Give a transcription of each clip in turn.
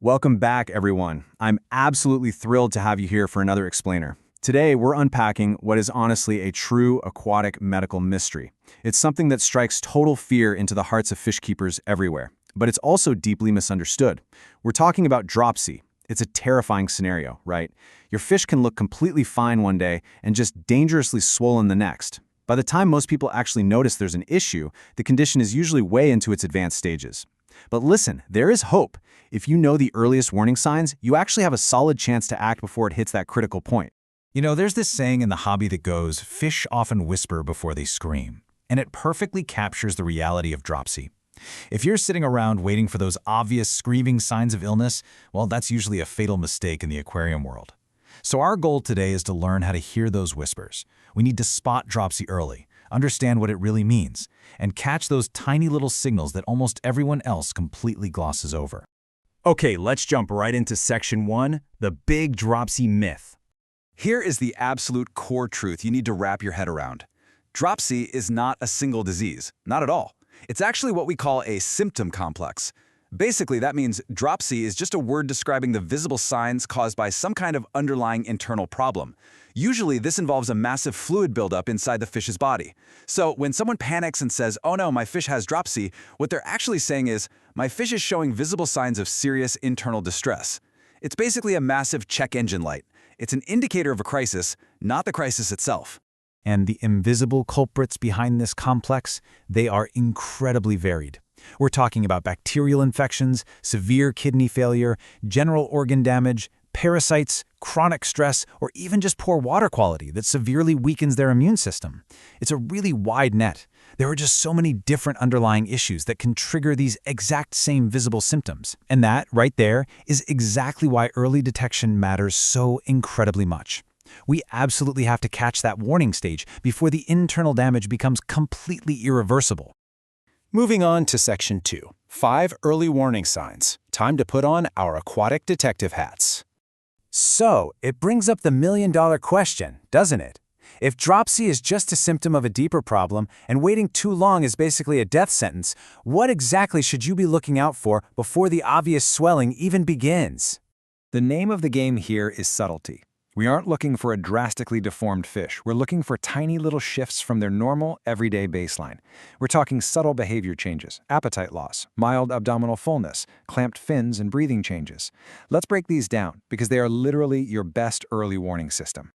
Welcome back, everyone. I'm absolutely thrilled to have you here for another explainer. Today, we're unpacking what is honestly a true aquatic medical mystery. It's something that strikes total fear into the hearts of fish keepers everywhere, but it's also deeply misunderstood. We're talking about dropsy. It's a terrifying scenario, right? Your fish can look completely fine one day and just dangerously swollen the next. By the time most people actually notice there's an issue, the condition is usually way into its advanced stages. But listen, there is hope. If you know the earliest warning signs, you actually have a solid chance to act before it hits that critical point. You know, there's this saying in the hobby that goes, fish often whisper before they scream, and it perfectly captures the reality of dropsy. If you're sitting around waiting for those obvious screaming signs of illness, well, that's usually a fatal mistake in the aquarium world. So our goal today is to learn how to hear those whispers. We need to spot dropsy early, understand what it really means, and catch those tiny little signals that almost everyone else completely glosses over. Okay, let's jump right into section 1, the big dropsy myth. Here is the absolute core truth you need to wrap your head around. Dropsy is not a single disease, not at all. It's actually what we call a symptom complex. Basically, that means dropsy is just a word describing the visible signs caused by some kind of underlying internal problem. Usually, this involves a massive fluid buildup inside the fish's body. So when someone panics and says, "Oh no, my fish has dropsy," what they're actually saying is, "My fish is showing visible signs of serious internal distress." It's basically a massive check engine light. It's an indicator of a crisis, not the crisis itself. And the invisible culprits behind this complex, they are incredibly varied. We're talking about bacterial infections, severe kidney failure, general organ damage, parasites, chronic stress, or even just poor water quality that severely weakens their immune system. It's a really wide net. There are just so many different underlying issues that can trigger these exact same visible symptoms. And that, right there, is exactly why early detection matters so incredibly much. We absolutely have to catch that warning stage before the internal damage becomes completely irreversible. Moving on to Section 2, 5 early warning signs. Time to put on our aquatic detective hats. So, it brings up the million-dollar question, doesn't it? If dropsy is just a symptom of a deeper problem and waiting too long is basically a death sentence, what exactly should you be looking out for before the obvious swelling even begins? The name of the game here is subtlety. We aren't looking for a drastically deformed fish. We're looking for tiny little shifts from their normal, everyday baseline. We're talking subtle behavior changes, appetite loss, mild abdominal fullness, clamped fins, and breathing changes. Let's break these down, because they are literally your best early warning system.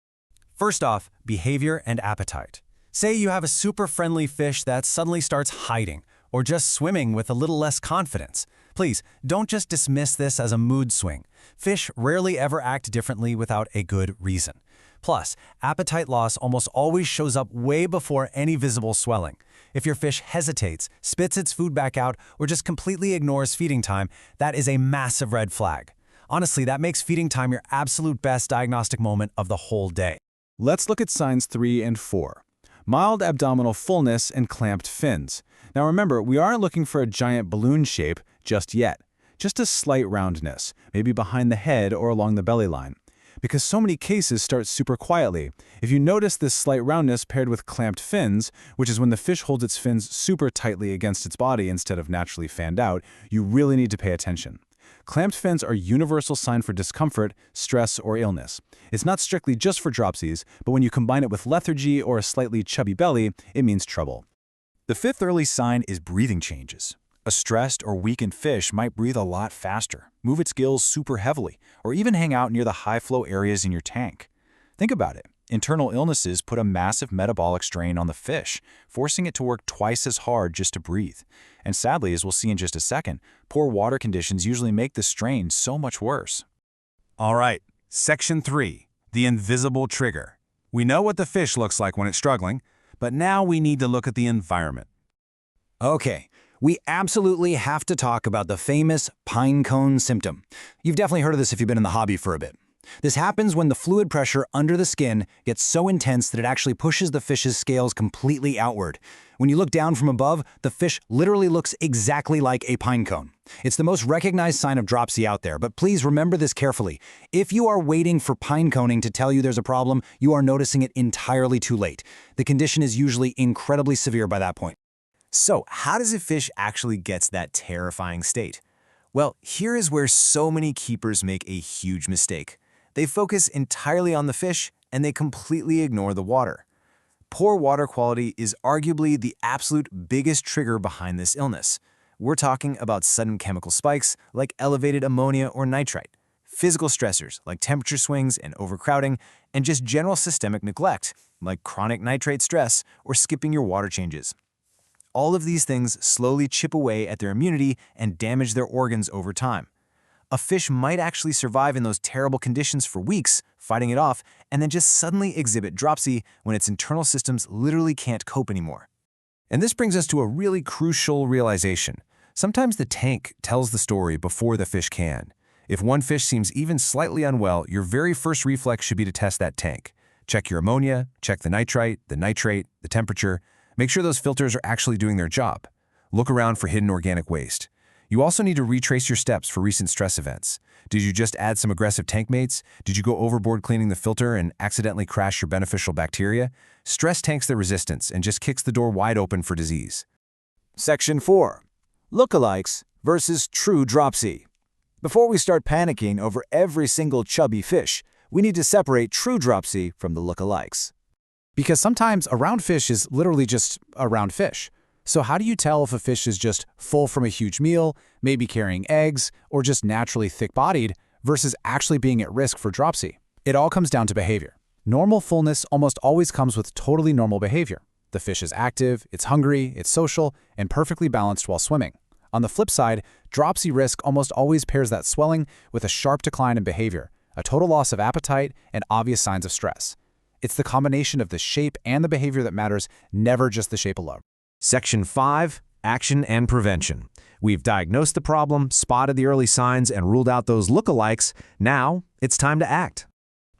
First off, behavior and appetite. Say you have a super friendly fish that suddenly starts hiding, or just swimming with a little less confidence. Please, don't just dismiss this as a mood swing. Fish rarely ever act differently without a good reason. Plus, appetite loss almost always shows up way before any visible swelling. If your fish hesitates, spits its food back out, or just completely ignores feeding time, that is a massive red flag. Honestly, that makes feeding time your absolute best diagnostic moment of the whole day. Let's look at signs 3 and 4. Mild abdominal fullness and clamped fins. Now remember, we aren't looking for a giant balloon shape just yet. Just a slight roundness, maybe behind the head or along the belly line. Because so many cases start super quietly. If you notice this slight roundness paired with clamped fins, which is when the fish holds its fins super tightly against its body instead of naturally fanned out, you really need to pay attention. Clamped fins are a universal sign for discomfort, stress, or illness. It's not strictly just for dropsies, but when you combine it with lethargy or a slightly chubby belly, it means trouble. The fifth early sign is breathing changes. A stressed or weakened fish might breathe a lot faster, move its gills super heavily, or even hang out near the high-flow areas in your tank. Think about it. Internal illnesses put a massive metabolic strain on the fish, forcing it to work twice as hard just to breathe. And sadly, as we'll see in just a second, poor water conditions usually make the strain so much worse. All right, Section 3, the invisible trigger. We know what the fish looks like when it's struggling, but now we need to look at the environment. Okay, we absolutely have to talk about the famous pine cone symptom. You've definitely heard of this if you've been in the hobby for a bit. This happens when the fluid pressure under the skin gets so intense that it actually pushes the fish's scales completely outward. When you look down from above, the fish literally looks exactly like a pine cone. It's the most recognized sign of dropsy out there, but please remember this carefully. If you are waiting for pine coning to tell you there's a problem, you are noticing it entirely too late. The condition is usually incredibly severe by that point. So, how does a fish actually get to that terrifying state? Well, here is where so many keepers make a huge mistake. They focus entirely on the fish and they completely ignore the water. Poor water quality is arguably the absolute biggest trigger behind this illness. We're talking about sudden chemical spikes like elevated ammonia or nitrite, physical stressors like temperature swings and overcrowding, and just general systemic neglect like chronic nitrate stress or skipping your water changes. All of these things slowly chip away at their immunity and damage their organs over time. A fish might actually survive in those terrible conditions for weeks, fighting it off, and then just suddenly exhibit dropsy when its internal systems literally can't cope anymore. And this brings us to a really crucial realization. Sometimes the tank tells the story before the fish can. If one fish seems even slightly unwell, your very first reflex should be to test that tank. Check your ammonia, check the nitrite, the nitrate, the temperature. Make sure those filters are actually doing their job. Look around for hidden organic waste. You also need to retrace your steps for recent stress events. Did you just add some aggressive tank mates? Did you go overboard cleaning the filter and accidentally crash your beneficial bacteria? Stress tanks their resistance and just kicks the door wide open for disease. Section 4. Lookalikes versus true dropsy. Before we start panicking over every single chubby fish, we need to separate true dropsy from the lookalikes. Because sometimes a round fish is literally just a round fish. So how do you tell if a fish is just full from a huge meal, maybe carrying eggs, or just naturally thick-bodied, versus actually being at risk for dropsy? It all comes down to behavior. Normal fullness almost always comes with totally normal behavior. The fish is active, it's hungry, it's social, and perfectly balanced while swimming. On the flip side, dropsy risk almost always pairs that swelling with a sharp decline in behavior, a total loss of appetite, and obvious signs of stress. It's the combination of the shape and the behavior that matters, never just the shape alone. Section 5, Action and Prevention. We've diagnosed the problem, spotted the early signs, and ruled out those lookalikes. Now, it's time to act.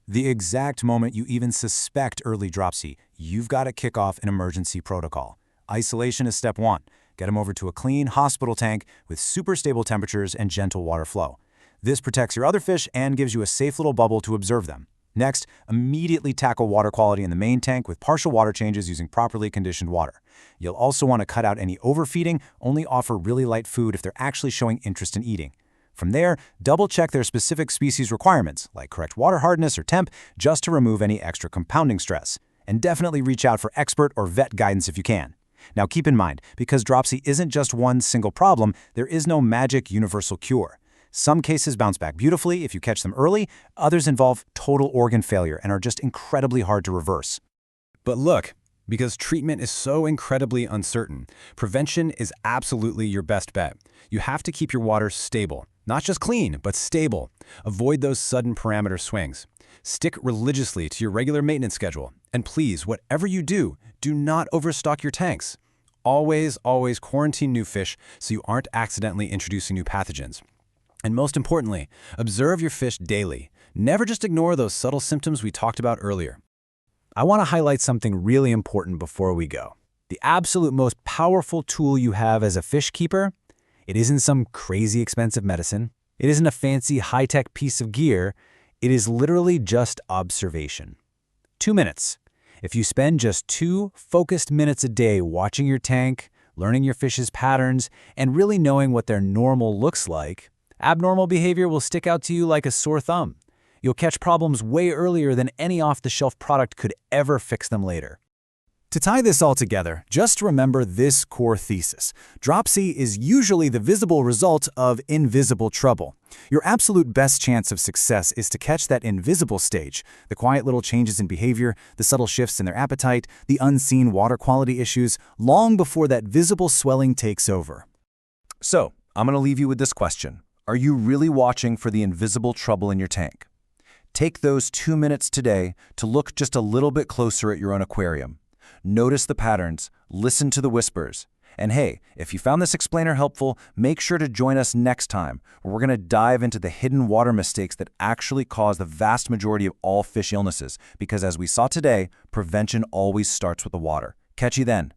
The exact moment you even suspect early dropsy, you've got to kick off an emergency protocol. Isolation is step 1. Get them over to a clean hospital tank with super stable temperatures and gentle water flow. This protects your other fish and gives you a safe little bubble to observe them. Next, immediately tackle water quality in the main tank with partial water changes using properly conditioned water. You'll also want to cut out any overfeeding, only offer really light food if they're actually showing interest in eating. From there, double-check their specific species requirements, like correct water hardness or temp, just to remove any extra compounding stress. And definitely reach out for expert or vet guidance if you can. Now keep in mind, because dropsy isn't just one single problem, there is no magic universal cure. Some cases bounce back beautifully if you catch them early, others involve total organ failure and are just incredibly hard to reverse. But look, because treatment is so incredibly uncertain, prevention is absolutely your best bet. You have to keep your water stable. Not just clean, but stable. Avoid those sudden parameter swings. Stick religiously to your regular maintenance schedule. And please, whatever you do, do not overstock your tanks. Always quarantine new fish so you aren't accidentally introducing new pathogens. And most importantly, observe your fish daily. Never just ignore those subtle symptoms we talked about earlier. I want to highlight something really important before we go. The absolute most powerful tool you have as a fish keeper, it isn't some crazy expensive medicine. It isn't a fancy high-tech piece of gear. It is literally just observation. 2 minutes. If you spend just 2 focused minutes a day watching your tank, learning your fish's patterns, and really knowing what their normal looks like, abnormal behavior will stick out to you like a sore thumb. You'll catch problems way earlier than any off-the-shelf product could ever fix them later. To tie this all together, just remember this core thesis. Dropsy is usually the visible result of invisible trouble. Your absolute best chance of success is to catch that invisible stage, the quiet little changes in behavior, the subtle shifts in their appetite, the unseen water quality issues, long before that visible swelling takes over. So, I'm going to leave you with this question. Are you really watching for the invisible trouble in your tank? Take those 2 minutes today to look just a little bit closer at your own aquarium. Notice the patterns, listen to the whispers. And hey, if you found this explainer helpful, make sure to join us next time, where we're going to dive into the hidden water mistakes that actually cause the vast majority of all fish illnesses. Because as we saw today, prevention always starts with the water. Catch you then.